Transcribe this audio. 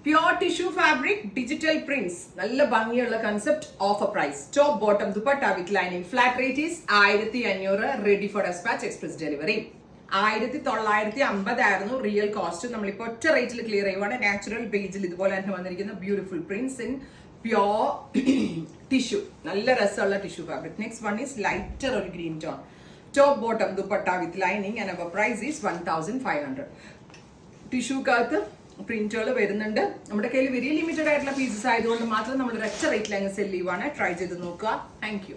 Pure tissue fabric digital prints നല്ല ഭംഗിയുള്ള concept offer price top bottom dupatta with lining flat rate is 1500 ready for despatch express delivery 1950 ആയിരുന്നു real cost. നമ്മളിപ്പോ ഒറ്റ റേറ്റിൽ clear ചെയ്യുവാണ്. Natural ബേജിൽ ഇതുപോലെ തന്നെ വന്നിരിക്കുന്ന beautiful prints in pure tissue, നല്ല രസമുള്ള tissue fabric. Next one is lighter ഒരു green tone top bottom dupatta with lining and our price is 1500. ടിഷ്യൂക്കകത്ത് പ്രിന്റുകൾ വരുന്നുണ്ട്. നമ്മുടെ കയ്യിൽ വെരി ലിമിറ്റഡ് ആയിട്ടുള്ള പീസസ് ആയതുകൊണ്ട് മാത്രം നമ്മൾ ഒറ്റ റേറ്റിൽ അങ്ങ് സെല് ചെയ്യുവാണ്. ട്രൈ ചെയ്ത് നോക്കുക. Thank you.